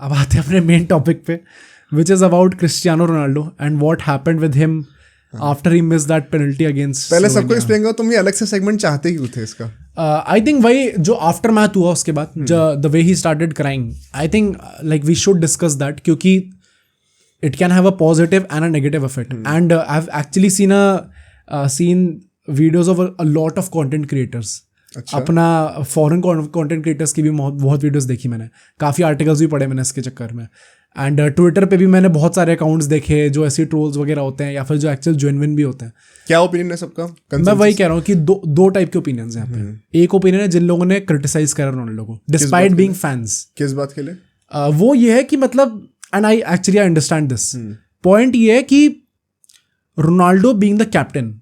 अब आते हैं अपने मेन टॉपिक पे, which is about Cristiano Ronaldo and what happened with him after he missed that penalty against. पहले सबको एक्सप्लेन करो, तुम ये अलग से सेगमेंट चाहते क्यों थे इसका? आई थिंक वही जो आफ्टर मैच हुआ उसके बाद the way he started crying, I think like we should discuss that, क्योंकि it can have a positive and a negative effect. And I have actually seen videos of a lot of content creators. अपना foreign content creators की भी बहुत videos देखी मैंने, काफ़ी articles भी पढ़े मैंने इसके चक्कर में। एंड ट्विटर पे भी मैंने बहुत सारे अकाउंट्स देखे जो ऐसे ट्रोल्स वगैरह होते हैं या फिर जो एक्चुअल जेन्युइन भी होते हैं। क्या ओपिनियन है सबका? मैं वही कह रहा हूँ कि दो टाइप के ओपिनियंस हैं यहाँ पे। एक ओपिनियन है जिन लोगों ने क्रिटिसाइज करा रोनाल्डो को डिस्पाइट बीइंग फैंस। किस बात के लिए? वो ये है कि मतलब, and I actually understand this point, ये है कि Ronaldo being the captain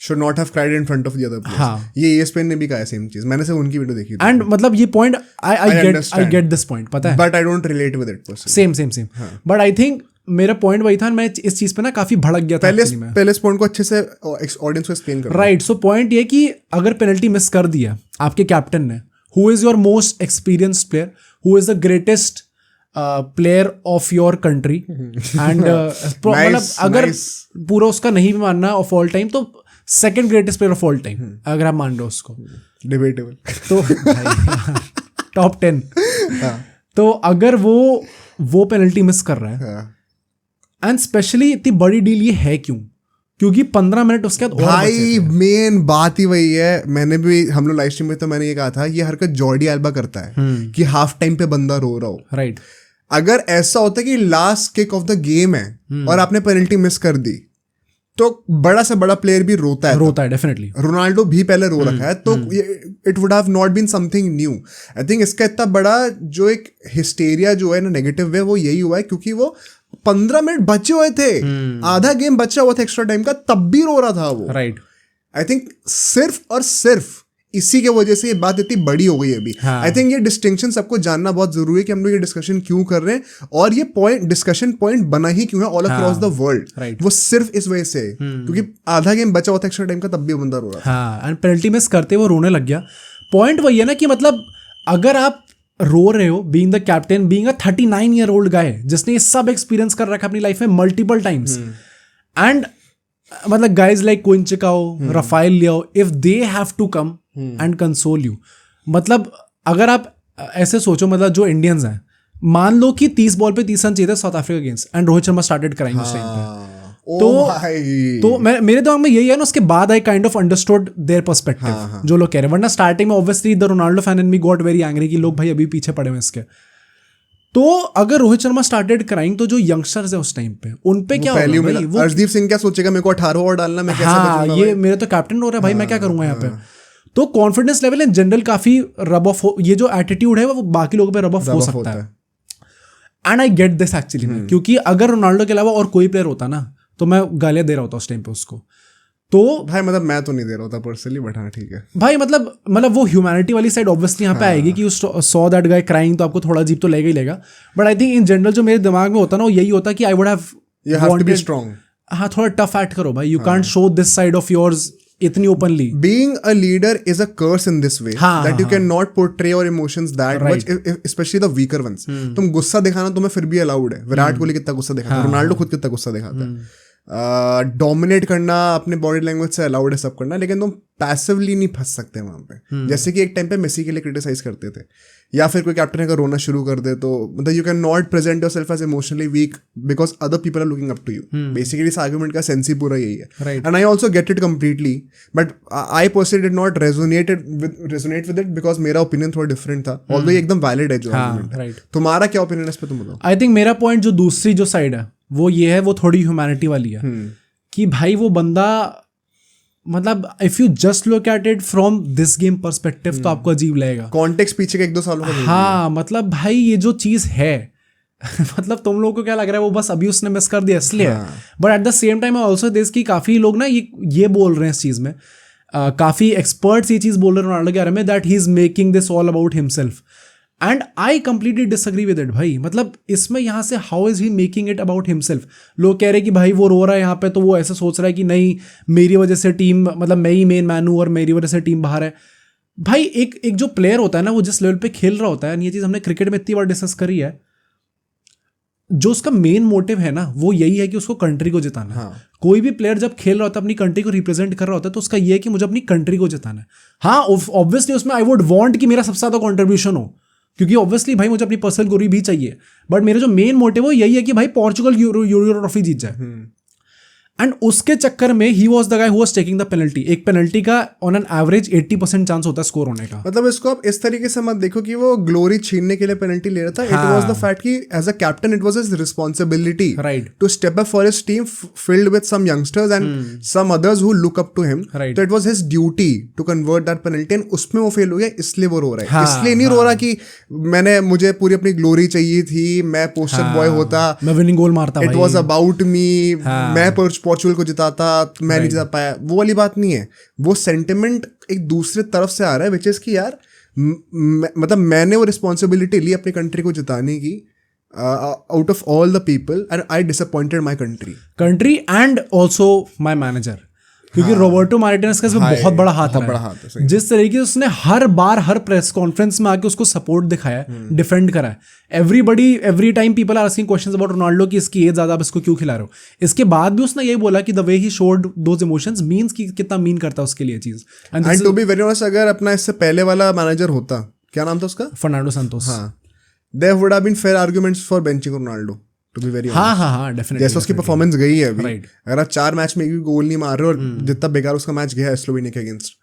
should not have cried in front of the other players. हाँ. ये ESPN ने भी कहा है सेम चीज, मैंने सिर्फ उनकी वीडियो देखी थी। एंड मतलब ये point I get this point, पता है, but I don't relate with it personally. Same but I think मेरा पॉइंट वही था, मैं इस चीज पे ना काफी भड़क गया था पहले इस पॉइंट को अच्छे से ऑडियंस को एक्सप्लेन करो। राइट, सो पॉइंट ये कि अगर पेनल्टी मिस कर दिया आपके कैप्टन ने, who is your most experienced player, who is the greatest player of your country, and मतलब अगर पूरा उसका नहीं भी मानना ऑफ ऑल टाइम तो second greatest player of all time अगर आप मान लो उसको, डिबेटेबल तो टॉप 10। तो अगर वो पेनल्टी मिस कर रहा है, एंड स्पेशली इतनी बड़ी डील ये है क्यों? क्योंकि 15 मिनट उसके बाद भाई मेन बात ही वही है। मैंने भी, हम लोग लाइव स्ट्रीम में तो मैंने ये कहा था, ये हरकत जॉर्डी एल्बा करता है कि हाफ टाइम पे बंदा रो रहा हो। राइट, अगर ऐसा होता है कि last kick off the game है और आपने पेनल्टी मिस कर दी तो बड़ा से बड़ा प्लेयर भी रोता है डेफिनेटली। रोनाल्डो भी पहले रो रखा है, तो it would have not been something new. I think इसका इतना बड़ा जो एक हिस्टेरिया जो है ना नेगेटिव वे, वो यही हुआ है क्योंकि वो 15 मिनट बचे हुए थे, आधा गेम बचा हुआ था एक्स्ट्रा टाइम का, तब भी रो रहा था वो। राइट, आई थिंक सिर्फ और सिर्फ इसी के वजह से ये बात इतनी बड़ी हो गई अभी। आई थिंक ये डिस्टिंक्शन सबको जानना बहुत जरूरी है कि हम लोग ये डिस्कशन क्यों कर रहे हैं और ये डिस्कशन पॉइंट बना ही क्यों है ऑल अक्रॉस द वर्ल्ड। वो सिर्फ इस वजह से क्योंकि आधा गेम बचा हुआ था एक्स्ट्रा टाइम का, तब भी बंदा रो रहा था। हाँ, एंड पेनल्टी मिस करते वो रोने लग गया। पॉइंट वही है ना कि मतलब अगर आप रो रहे हो being the captain, being a 39-year-old guy जिसने ये सब एक्सपीरियंस कर रखा अपनी लाइफ में मल्टीपल टाइम्स, एंड मतलब गाइज लाइक कोइंचिकाओ, Rafael Leao, if they have to come and console you, मतलब अगर आप ऐसे सोचो, मतलब जो इंडियंस हैं, मान लो कि 30 बॉल पे 30 रन चाहिए थे south Africa against, and Rohit Sharma started crying उस टाइम पे, तो मेरे दिमाग में यही है ना, उसके बाद I kind of understood their perspective जो लोग कह रहे हैं। वरना स्टार्टिंग में obviously the Ronaldo fan and me got very angry कि लोग भाई अभी पीछे पड़े हुए इसके। तो अगर रोहित शर्मा स्टार्टेड क्राइंग, तो जो यंगस्टर्स है उस टाइम पे, उन पे क्या होगा भाई? वो अर्शदीप सिंह क्या सोचेगा, मेरे को 18 ओवर डालना, मैं कैसे बचूंगा? ये मेरे तो कैप्टन हो रहा है भाई, मैं क्या करूंगा यहाँ पे? तो कॉन्फिडेंस लेवल इन जनरल काफी रब ऑफ, ये जो एटीट्यूड है वो बाकी लोगों पे रब ऑफ हो सकता है। And I get this actually, क्योंकि अगर रोनाल्डो के अलावा और कोई प्लेयर होता ना तो मैं गालियां दे रहा होता उस टाइम पे उसको। तो भाई मतलब मैं तो नहीं दे रहा होता पर्सनली, बट हाँ ठीक है भाई, मतलब वो ह्यूमैनिटी वाली साइड ऑब्वियसली यहाँ पे आएगी कि सॉ दैट गाय क्राइंग, तो आपको थोड़ा अजीब तो लगेगा ही लगेगा। But I think in general जो मेरे दिमाग में होता ना, वो यही होता कि I would have to be strong. हाँ, थोड़ा टफ एक्ट करो भाई, you can't show this side of yours इतनी ओपनली। Being a leader is a curse in this way, that you cannot portray your emotions that much, especially the weaker ones. तुम गुस्सा दिखाना तुम्हें फिर भी अलाउड है, विराट कोहली कितना गुस्सा दिखाता है, रोनाल्डो खुद कितना गुस्सा दिखाता है। डोमिनेट करना अपने बॉडी लैंग्वेज से अलाउड है सब करना, लेकिन तुम पैसिवली नहीं फंस सकते वहां पे। जैसे कि एक टाइम पे मेसी के लिए क्रिटिसाइज करते थे, या फिर कोई कैप्टन अगर रोना शुरू कर दे तो मतलब you can not present yourself as emotionally weak because other people are looking up to you. Basically इस आर्गुमेंट का सेंस ही पूरा यही है, and I also get it completely, but I personally did not resonate with it because मेरा opinion थोड़ा different था, although ये एकदम वैलिड है जो आर्गुमेंट है। तुम्हारा क्या ओपिनियन है इस पे, तुम बताओ। आई थिंक मेरा पॉइंट जो दूसरी जो साइड है वो ये है, वो थोड़ी ह्यूमैनिटी वाली है कि भाई वो बंदा, मतलब if you just look at it from this game perspective तो आपको अजीब लगेगा, कॉन्टेक्स्ट पीछे के 1-2 सालों का। हाँ, मतलब भाई ये जो चीज है मतलब तुम लोगों को क्या लग रहा है वो बस अभी उसने मिस कर दिया इसलिए, but at the same time also this कि काफी लोग ना ये बोल रहे हैं इस चीज में, काफी एक्सपर्ट्स ये चीज बोल रहे हैं रोनाल्डो के बारे में, that he is making this all about himself, and I completely disagree with it भाई। मतलब इसमें यहाँ से how is he making it about himself? लोग कह रहे हैं कि भाई वो रो रहा है यहाँ पे, तो वो ऐसा सोच रहा है कि नहीं मेरी वजह से टीम, मतलब मैं ही मेन मैन हूँ और मेरी वजह से टीम बाहर है। भाई एक जो प्लेयर होता है ना, वो जिस लेवल पे खेल रहा होता है, ये चीज़ हमने क्रिकेट में इतनी बार डिस्कस करी है, जो उसका मेन मोटिव है ना वो यही है कि उसको कंट्री को जिताना है। कोई भी प्लेयर जब खेल रहा होता है अपनी कंट्री को रिप्रेजेंट कर रहा होता है तो उसका ये है कि मुझे अपनी कंट्री को जिताना है। हाँ ऑब्वियसली उसमें आई वुड वांट कि मेरा सबसे ज़्यादा कंट्रीब्यूशन हो, क्योंकि ऑब्वियसली भाई मुझे अपनी पर्सनल ग्लोरी भी चाहिए, बट मेरा जो मेन मोटिव है यही है कि भाई पोर्चुगल यूरो ट्रॉफी जीत जाए। एंड उसके चक्कर में he was the guy who was taking the penalty. एक पेनल्टी का ऑन एन एवरेज 80% चांस होता है स्कोर होने का। मतलब इसको आप इस तरीके से मत देखो कि वो ग्लोरी छीनने के लिए पेनल्टी ले रहा था। इट वाज द फैक्ट कि as a captain it was his responsibility to step up for his team filled with some youngsters and some others who look up to him. तो it was his duty to convert that penalty and उसमें वो fail हो गया, इसलिए वो रो रहा है। इसलिए नहीं रो रहा कि मुझे पूरी अपनी ग्लोरी चाहिए थी, मैं पोस्टर बॉय होता, मैं विनिंग गोल मारता। इट वाज अबाउट मी, मैं पोर्चुगल को जिताता, मैं नहीं जिता पाया। वो वाली बात नहीं है। वो सेंटिमेंट एक दूसरे तरफ से आ रहा है, विच इज कि यार मतलब मैंने वो रिस्पॉन्सिबिलिटी ली अपनी कंट्री को जिताने की out of all the people and I disappointed my country and also my manager, क्योंकि रॉबर्टो मार्टिनेज का इसमें बहुत बड़ा हाथ है। जिस तरीके से उसने हर बार हर प्रेस कॉन्फ्रेंस में आके उसको सपोर्ट दिखाया, डिफेंड करा है। Every time people are asking questions about Ronaldo कि इसकी एज ज्यादा, आप इसको क्यों खिला रहे हो। इसके बाद भी उसने ये बोला कि the way he showed those emotions means कि कितना मीन करता है उसके लिए चीज। And to be very honest, अगर अपना इससे पहले वाला मैनेजर होता, क्या नाम था उसका, Fernando Santos, there would have been fair arguments for benching Ronaldo. To be very honest. हाँ डेफिनेटली। जैसे उसकी परफॉर्मेंस गई है अभी, अगर आप 4 मैच में एक भी गोल नहीं मार रहे और जितना बेकार उसका मैच गया है स्लोवेनिया के against,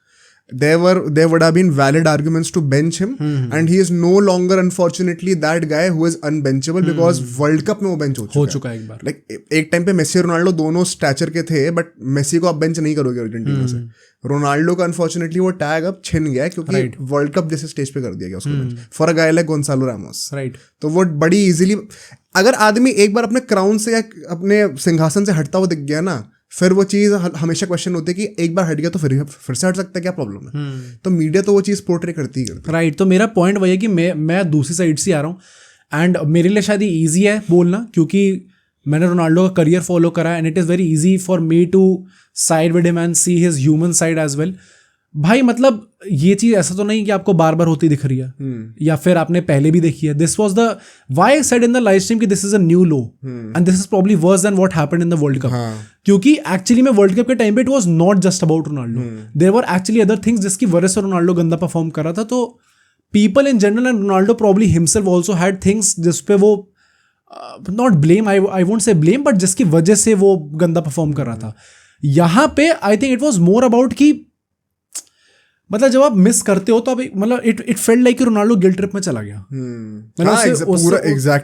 there would have been valid arguments to bench him and he is no longer unfortunately that guy who is unbenchable because world cup में वो बेंच हो चुका है एक बार। एक टाइम पे मेसी और रोनाल्डो दोनों स्टैचर के थे, बट मेसी को आप बेंच नहीं करोगे अर्जेंटीना से। रोनाल्डो का अनफॉर्चुनेटली वो टैग अब छिन गया क्योंकि वर्ल्ड कप जैसे स्टेज पे कर दिया गया उसको bench for a guy like Goncalo Ramos. तो वो बड़ी इजीली, अगर आदमी एक बार अपने क्राउन से या अपने सिंहासन से हटता हुआ दिख गया ना, फिर वो चीज़ हमेशा क्वेश्चन होती है कि एक बार हट गया तो फिर से हट सकता है, क्या प्रॉब्लम है। तो मीडिया तो वो चीज़ पोर्ट्रे करती है। राइट। तो मेरा पॉइंट वही है कि मैं दूसरी साइड से आ रहा हूँ एंड मेरे लिए शायद ये ईजी है बोलना, क्योंकि मैंने रोनाल्डो का करियर फॉलो करा and it is very easy for me to side with him and see his human side as well. भाई मतलब ये चीज ऐसा तो नहीं कि आपको बार बार होती दिख रही है या फिर आपने पहले भी देखी है। This was the why I said in the live stream कि this is a new low and this is probably worse than what happened in the world cup. क्योंकि एक्चुअली में वर्ल्ड कप के टाइम पे it was not just about Ronaldo, there were actually other things जिसकी वजह से Ronaldo गंदा perform कर रहा था। तो people in general and Ronaldo probably himself also had things जिस पे वो not blame, I won't say blame, but जिसकी वजह से वो गंदा परफॉर्म कर रहा था। यहाँ पे I think it was more about कि मतलब जब आप मिस करते हो तो आप मतलब it felt like Ronaldo guilt trip में चला गया।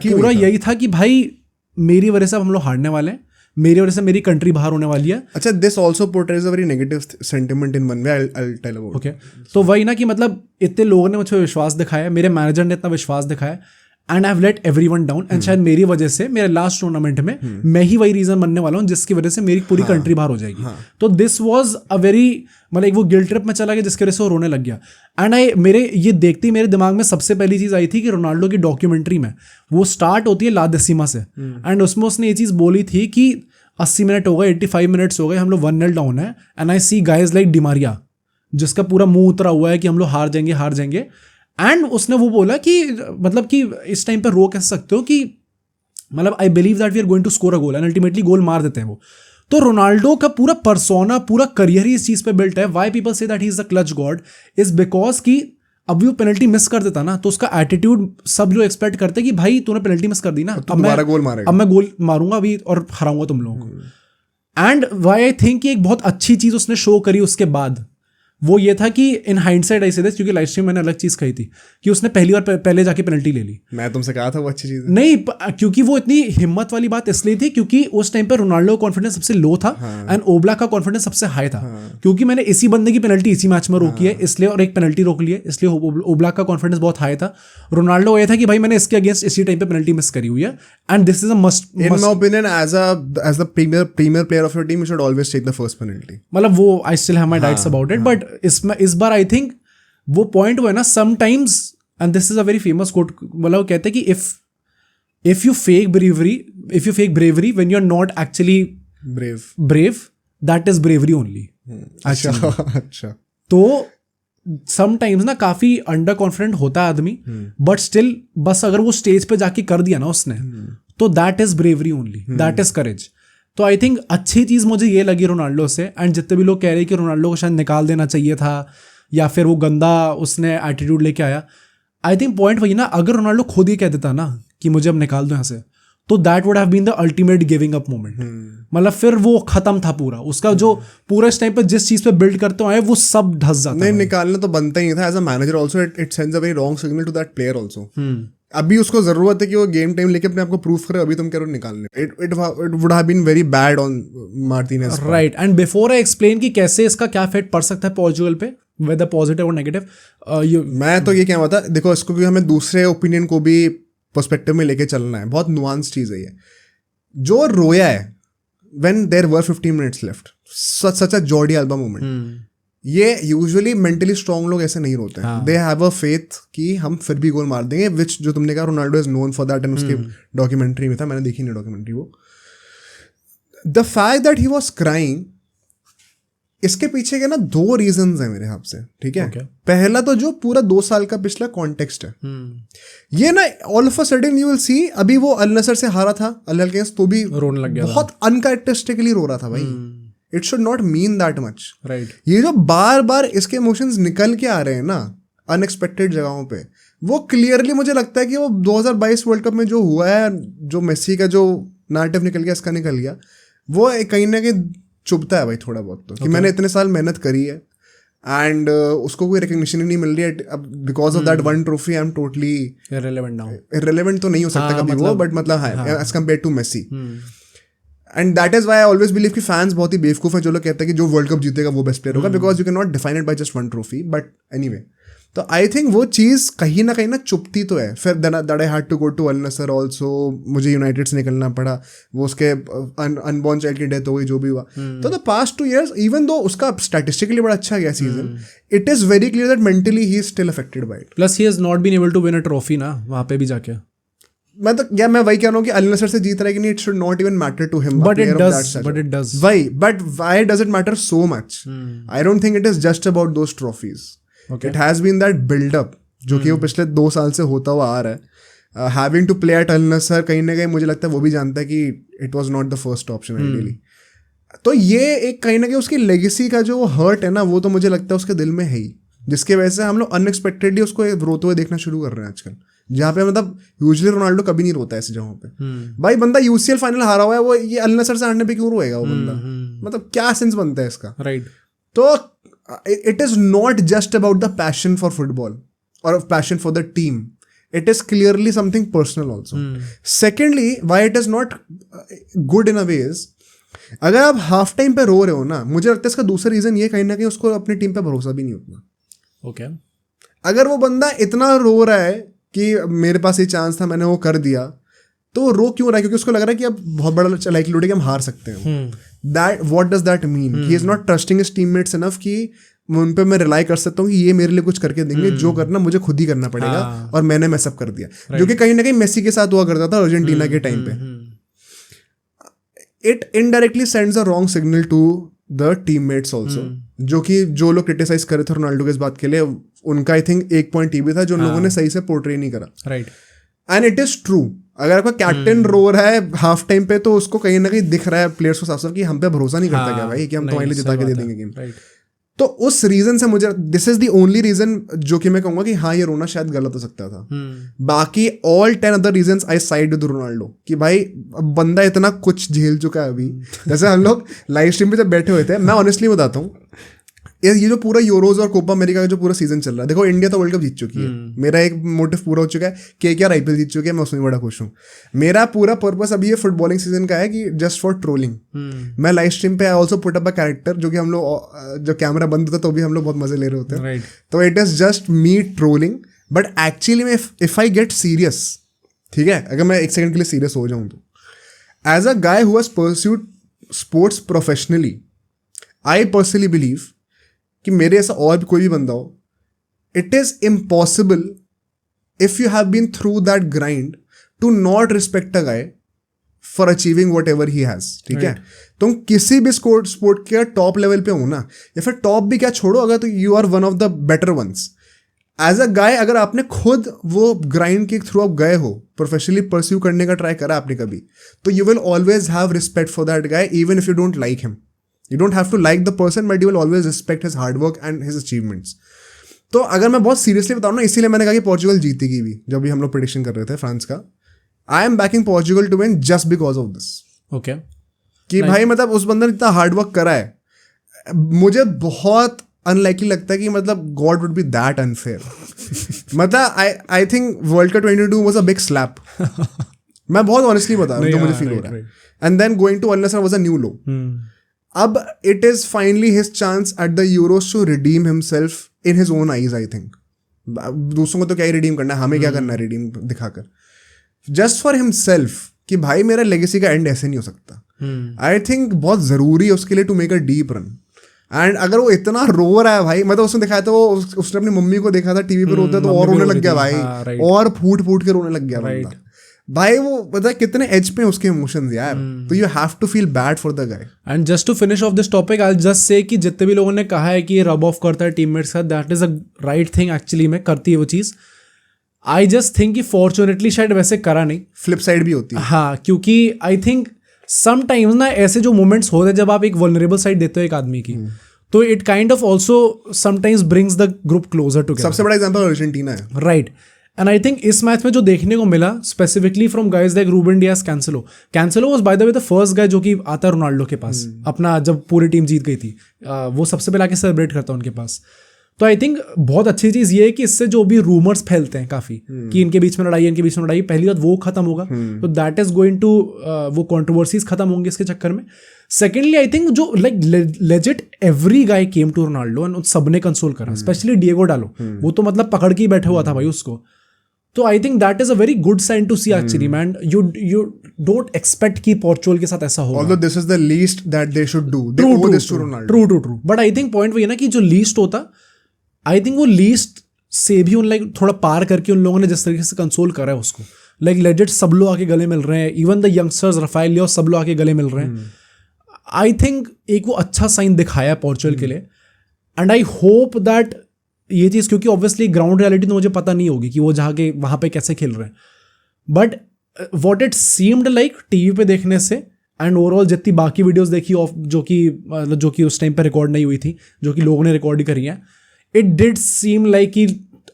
पूरा यही था कि भाई मेरी वजह से हम लोग हारने वाले हैं, मेरी वजह से मेरी कंट्री बाहर होने वाली है। अच्छा, this also portrays a very negative sentiment in one way, I will tell about. Okay, तो वही ना कि मतलब इतने लोगों ने मुझे विश्वास दिखाया, मेरे मैनेजर ने इतना विश्वास दिखाया and I have let everyone down and शायद मेरी वजह से मेरे लास्ट टूर्नामेंट में मैं ही वही रीजन बनने वाला हूँ जिसकी वजह से मेरी पूरी कंट्री बाहर हो जाएगी। तो दिस वाज अ वेरी मतलब एक वो गिल्ट ट्रिप में चला गया जिसकी वजह से वो रोने लग गया। एंड मेरे ये देखते ही मेरे दिमाग में सबसे पहली चीज़ आई थी कि रोनाल्डो की डॉक्यूमेंट्री में वो स्टार्ट होती है ला डेसिमा से एंड उसमें उसने ये चीज़ बोली थी कि 80 मिनट हो गए, 85 मिनट्स हो गए, हम लोग 1-0 डाउन है and I see guys like Di Maria जिसका पूरा मुंह उतरा हुआ है कि हम लोग हार जाएंगे। एंड उसने वो बोला कि मतलब कि इस टाइम पे रो कह सकते हो कि मतलब I believe that we are going to score a goal and ultimately goal मार देते हैं वो। तो रोनाल्डो का पूरा पर्सोना, पूरा करियर ही इस चीज़ पे बिल्ट है। Why people say that he is the clutch God is because कि अभी वो पेनल्टी मिस कर देता ना तो उसका एटीट्यूड सब लोग एक्सपेक्ट करते कि भाई तूने पेनल्टी मिस कर दी ना, अब मैं गोल मारूंगा अभी और हराऊंगा तुम लोगों को। एंड व्हाई आई थिंक एक बहुत अच्छी चीज़ उसने शो करी उसके बाद वो ये था कि इन हाइंडसाइट आई से दिस, क्योंकि लाइव स्ट्रीम मैंने अलग चीज़ कही थी कि उसने पहली बार पहले जाके पेनल्टी ले ली। मैं तुमसे कहा था वो अच्छी चीज़ नहीं, क्योंकि वो इतनी हिम्मत वाली बात इसलिए थी क्योंकि उस टाइम पे रोनाल्डो का कॉन्फिडेंस सबसे लो था एंड ओब्लाक का कॉन्फिडेंस सबसे हाई था। क्योंकि मैंने इसी बंदे की पेनल्टी इसी मैच में रोकी है इसलिए, और एक पेनल्टी रोक ली है इसलिए ओब्लाक का कॉन्फिडेंस बहुत हाई था। रोनाल्डो ये था कि भाई मैंने इसके अगेंस्ट इसी टाइम पे पेनल्टी मिस करी हुई है and this is a must. In my opinion as the premier player of your team you should always take the first penalty. मतलब वो I still have my doubts about it, but इस बार I think वो point हुआ है ना sometimes, and this is a very famous quote, मतलब कहते हैं कि if you fake bravery when you are not actually brave that is bravery only. अच्छा, तो समटाइम्स ना काफी अंडर कॉन्फिडेंट होता है आदमी बट स्टिल बस अगर वो स्टेज पे जाके कर दिया ना उसने तो that is bravery only, that is करेज। तो आई थिंक अच्छी चीज़ मुझे ये लगी रोनाल्डो से, एंड जितने भी लोग कह रहे हैं कि रोनाल्डो को शायद निकाल देना चाहिए था या फिर वो गंदा उसने एटीट्यूड लेके आया, आई थिंक पॉइंट वही ना, अगर रोनाल्डो खुद ही कह देता ना कि मुझे अब निकाल दो यहाँ से, तो that would have been the ultimate giving up moment. मतलब फिर वो खत्म था पूरा उसका, जो पूरा इस टाइम पे जिस चीज पे बिल्ड करते आए वो सब धस जाता। नहीं, निकालना तो बनता ही नहीं था। As a manager also it sends a very wrong signal to that player also. अभी उसको जरूरत है कि वो गेम टाइम लेके अपने आप को प्रूफ करे, अभी तुम कह रहे हो निकालने। It would have been very bad on Martinez. Right, and before I explain कि कैसे इसका क्या इफेक्ट पड़ सकता है पोर्चुगल पे, वेदर पॉजिटिव और नेगेटिव, मैं तो ये क्या था, देखो इसको क्योंकि हमें दूसरे ओपिनियन को भी पर्सपेक्टिव में लेके चलना है, बहुत नुआंस चीज है ये। जो रोया है when there were 15 minutes left, such a Jordi Alba moment, ये यूजुअली मेंटली स्ट्रांग लोग ऐसे नहीं रोते हैं। दे हैव अ फेथ कि हम फिर भी गोल मार देंगे, विच जो तुमने कहा Ronaldo is known for that, and उसके डॉक्यूमेंट्री में था, मैंने देखी नहीं डॉक्यूमेंट्री वो। The fact that he was crying, इसके पीछे के ना 2 रीजंस हैं मेरे हिसाब से, ठीक है। पहला तो जो पूरा 2 साल का पिछला कॉन्टेक्स्ट है, ये ना all of a sudden you will see, अभी वो अल नसर से हारा था अल हिलाल के, तो भी रोने लग गया, बहुत अनकैरेक्टरिस्टिकली रो रहा था भाई। It should not mean that much, right. ये जो बार बार इसके इमोशंस निकल के आ रहे हैं ना अनएक्सपेक्टेड जगहों पे, वो क्लियरली मुझे लगता है कि वो 2022 वर्ल्ड कप में जो हुआ है, जो मेसी का जो नैरेटिव निकल गया, इसका निकल गया, वो कहीं ना कहीं चुभता है भाई थोड़ा बहुत तो, कि मैंने इतने साल मेहनत करी है एंड उसको कोई रिकग्निशन ही नहीं मिल रही है, because of that one trophy I am totally irrelevant तो नहीं हो सकता कभी वो, बट मतलब है as compare to Messi. And that is why I always believe कि फैंस बहुत ही बेवकूफ है जो लोग कहते हैं कि जो वर्ल्ड कप जीतेगा वो बेस्ट प्लेयर होगा, because you can not define it by just one trophy. But anyway, तो आई थिंक वो चीज़ कहीं ना चुपती तो है। फिर that I had to go to Al Nassr also, मुझे यूनाइटेड से निकलना पड़ा, वो उसके अनबॉर्न चाइल्ड की डेथ हो गई, जो भी हुआ। तो the past 2 years, even though उसका स्टैटिस्टिकली बड़ा अच्छा गया season, it is very clear that mentally he is still affected by it. Plus he has not been able to win a trophy ना वहाँ पे भी जाके। मैं वही कह रहा हूँ कि अल नसर से जीत रहा है कि नहीं, it should not even matter to him, but it does why does it matter so much? I don't think it is just about those trophies, it has been that buildup जो कि वो पिछले 2 साल से होता हुआ आ रहा है। हैविंग टू प्ले एट अल नसर, कहीं ना कहीं मुझे लगता है वो भी जानता है कि it was not the first option ideally. तो ये एक कहीं ना कहीं उसकी लेगेसी का जो हर्ट है ना, वो तो मुझे लगता है उसके दिल में है ही, जिसके वजह से हम लोग अनएक्सपेक्टेडली उसको रोते हुए देखना शुरू कर रहे हैं आजकल, जहाँ पे मतलब यूजुअली रोनाल्डो कभी नहीं रोता है ऐसी जगहों पे। भाई बंदा यूसीएल फाइनल हारा हुआ है, वो ये अल नसर से हारने पे क्यों रोएगा वो बंदा? मतलब क्या सेंस बनता है इसका? राइट। तो it is not just about the passion for football or passion for the team. It is clearly something personal also. Secondly, why it is not good in a way is, अगर आप half time पे रो रहे हो ना, मुझे लगता है इसका दूसरा रीजन ये कहीं ना कहीं उसको अपनी टीम पे भरोसा भी नहीं उतना। ओके। अगर वो बंदा इतना रो रहा है कि मेरे पास ये चांस था, मैंने वो कर दिया, तो रो क्यों रहा है? क्योंकि उसको लग रहा है कि अब बहुत बड़ा लाइकलीहुड है कि हम हार सकते हैं। That what does that mean? He is not trusting his teammates enough कि उन पे मैं रिलाई कर सकता हूँ कि ये मेरे लिए कुछ करके देंगे, जो करना मुझे खुद ही करना पड़ेगा, और मैंने मैसअप कर दिया, जो कि कहीं ना कहीं मेसी के साथ हुआ करता था अर्जेंटीना के टाइम पे। It indirectly sends a wrong signal to the teammates also, जो कि जो लोग क्रिटिसाइज कर रहे थे रोनाल्डो के इस बात के लिए, उनका आई थिंक एक पॉइंट ये भी था जो लोगों ने सही से पोर्ट्रे नहीं करा। Right. And it is true, अगर आपका कैप्टन रो रहा है हाफ टाइम पे, तो उसको कहीं ना कहीं दिख रहा है प्लेयर्स को साफ साफ कि हम पे भरोसा नहीं करता क्या भाई, कि हम तुम्हारे लिए जिता के दे देंगे गेम। तो उस रीजन से मुझे this is the only reason जो कि मैं कहूंगा कि हाँ ये रोना शायद गलत हो सकता था। बाकी all 10 other reasons I side with Ronaldo, कि भाई बंदा इतना कुछ झेल चुका है अभी। जैसे हम लोग लाइव स्ट्रीम पे जब बैठे हुए थे, मैं ऑनेस्टली बताता हूँ, ये जो पूरा यूरोज और कोपा अमेरिका का जो पूरा सीजन चल रहा है, देखो इंडिया तो वर्ल्ड कप जीत चुकी है, मेरा एक मोटिव पूरा हो चुका है, केकेआर आईपीएल जीत चुकी है, मैं उसमें बड़ा खुश हूँ। मेरा पूरा पर्पस अभी ये फुटबॉलिंग सीजन का है कि जस्ट फॉर ट्रोलिंग। मैं लाइव स्ट्रीम पे I also put up a character, जो कि हम लोग जब कैमरा बंद होता तो भी हम लोग बहुत मजे ले रहे होते हैं। तो it is just me trolling, but actually में इफ आई गेट सीरियस, ठीक है, अगर मैं 1 सेकंड के लिए सीरियस हो जाऊँ, तो as a guy who has pursued sports professionally, I personally believe कि मेरे ऐसा और भी कोई भी बंदा हो, it is impossible if you have been through that grind to not respect a guy for achieving whatever he has. ठीक है, तुम किसी भी स्पोर्ट के टॉप लेवल पे हो ना, या फिर टॉप भी क्या छोड़ो, अगर तो you are one of the better ones, as a guy अगर आपने खुद वो ग्राइंड के थ्रू आप गए हो, प्रोफेशनली परस्यू करने का ट्राई करा आपने कभी, तो you will always have respect for that guy even if you don't like him. You don't have to like the person but you will always respect his hard work and his achievements. तो अगर मैं बहुत seriously बताऊँ ना, इसीलिए मैंने कहा कि पोर्चुगल जीतेगी भी, जब भी हम लोग प्रेडिक्शन कर रहे थे फ्रांस का. I am backing Portugal to win just because of this. Okay, कि भाई मतलब उस बंदे ने इतना हार्ड वर्क करा है. मुझे बहुत अनलाइकली लगता है कि मतलब God would be that unfair. मतलब I think world cup 2022 was a big slap. मैं बहुत ऑनेस्टली बता रहा हूँ, जो मुझे फील हो रहा है. And then going to Al Nassr was a new low. अब it is finally his chance at the Euros to redeem himself in his own eyes. I think दूसरों को तो क्या ही रिडीम करना है, हमें क्या करना है रिडीम दिखाकर, जस्ट फॉर हिमसेल्फ, कि भाई मेरा लेगेसी का एंड ऐसे नहीं हो सकता. आई थिंक बहुत जरूरी है उसके लिए to make a deep run. And अगर वो इतना रो रहा है भाई, मतलब उसने दिखाया तो उसने अपनी मम्मी को देखा था टीवी पे रोते, तो और रोने लग गया भाई, और फूट फूट के रोने लग गया बंदा. भाई वो पता कितने एज पे उसके इमोशंस यार. तो you have to feel bad for the guy. And just to finish off this topic, I just say कि जितने भी लोगों ने कहा है कि ये रब ऑफ करता है टीममेट्स का, that is a right thing. Actually में करती है वो चीज़. आई जस्ट थिंक कि फॉर्चुनेटली शायद वैसे करा नहीं, फ्लिप साइड भी होती है. हाँ, क्योंकि आई थिंक समटाइम्स ना ऐसे जो मोमेंट्स होते हैं जब आप एक वल्नरेबल साइड देते हो एक आदमी की, तो it kind of also sometimes brings the group closer together. सबसे बड़ा एग्जांपल अर्जेंटीना है, राइट. एंड आई थिंक इस मैच में जो देखने को मिला specifically from guys like Ruben Dias, Cancelo was by the way the first guy जो कि आता रोनाल्डो के पास अपना, जब पूरी टीम जीत गई थी, वो सबसे पहले आके सेलिब्रेट करता उनके पास. तो आई थिंक बहुत अच्छी चीज़ ये है कि इससे जो भी रूमर्स फैलते हैं काफ़ी कि इनके बीच में लड़ाई, इनके बीच में लड़ाई, पहली बात वो खत्म होगा. तो दैट इज गोइंग टू, वो कंट्रोवर्सीज खत्म होंगे इसके चक्कर में. सेकेंडली आई थिंक जो like legit every guy came to Ronaldo and सबने कंसोल करा, स्पेशली डिएगो डालो, वो तो मतलब पकड़ के ही बैठा हुआ था भाई उसको. तो I think that is a very good sign to see actually man. You don't expect कि पोर्चुगल के साथ ऐसा होगा. Although this is the least that they should do. They owe this to Ronaldo. True. But I think point वही है ना कि जो लीस्ट होता, आई थिंक वो लीस्ट से भी उन लाइक थोड़ा पार करके उन लोगों ने जिस तरीके से कंसोल करा है उसको, लाइक लेजिट सब लोग आके गले मिल रहे हैं, इवन द यंगस्टर्स रफाएल लियो सब लोग आके गले मिल रहे हैं. आई थिंक एक वो अच्छा साइन दिखाया पोर्चुगल के लिए. एंड आई होप दैट ये चीज़, क्योंकि ऑब्वियसली ग्राउंड रियलिटी तो मुझे पता नहीं होगी कि वो जाके वहाँ पे कैसे खेल रहे हैं, but what it seemed like TV पे देखने से एंड ओवरऑल जितनी बाकी वीडियोस देखी ऑफ जो कि उस टाइम पे रिकॉर्ड नहीं हुई थी, जो कि लोगों ने रिकॉर्ड ही करी है, इट डिड सीम लाइक कि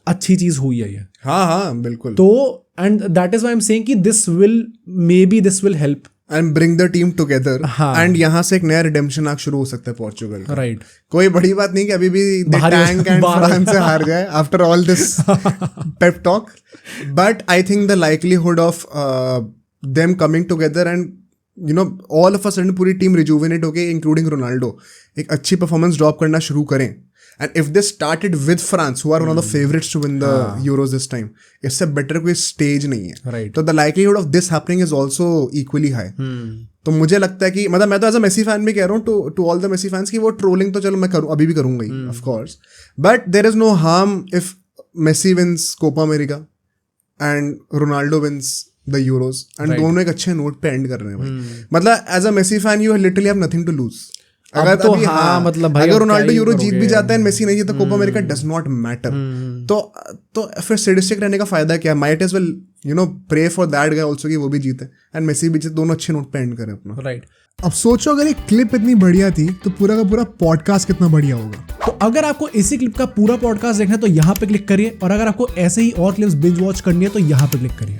अच्छी चीज़ हुई है ये. हाँ बिल्कुल. तो and that is why I am saying कि this will help and bring the team together. And यहाँ से एक नया रिडेम्पशन आर्क शुरू हो सकता है पोर्चुगल का. राइट. कोई बड़ी बात नहीं कि अभी भी टैंक एंड फ्रांस से हार गए after all this pep talk. But I think the likelihood of them coming together and you know all of a sudden पूरी टीम रिजुविनेट होके इंक्लूडिंग रोनाल्डो एक अच्छी परफॉर्मेंस ड्रॉप करना शुरू करें. And if they started with France, who are one of the favorites to win the Euros this time, इससे better कोई stage नहीं है. Right. तो the likelihood of this happening is also equally high. तो मुझे लगता है कि मतलब मैं तो एज अ मेसी फैन भी कह रहा हूँ to all the Messi fans कि वो ट्रोलिंग तो चलो मैं करूँ, अभी भी करूँगा ही of course, but there is no harm if Messi wins Copa America and Ronaldo wins the Euros and दोनों एक अच्छे नोट पे एंड कर रहे हैं भाई. मतलब as a Messi fan you literally have nothing to lose. अगर तो हाँ, मतलब भाई अगर रोनाल्डो यूरो जीत भी जाता है मेसी नहीं जीता, Copa America does not matter. तो फिर सैडिस्टिक रहने का फायदा क्या है? Might as well you know pray for that guy also कि वो भी जीते एंड मेसी भी जीते, दोनों अच्छे नोट पे एंड करें अपना. राइट. अब सोचो अगर एक क्लिप इतनी बढ़िया थी तो पूरा का पूरा पॉडकास्ट कितना बढ़िया होगा. तो अगर आपको इसी क्लिप का पूरा पॉडकास्ट देखना है तो यहाँ पे क्लिक करिए, और अगर आपको ऐसे ही और क्लिप्स बिंज वॉच करनी है तो यहाँ पे क्लिक करिए.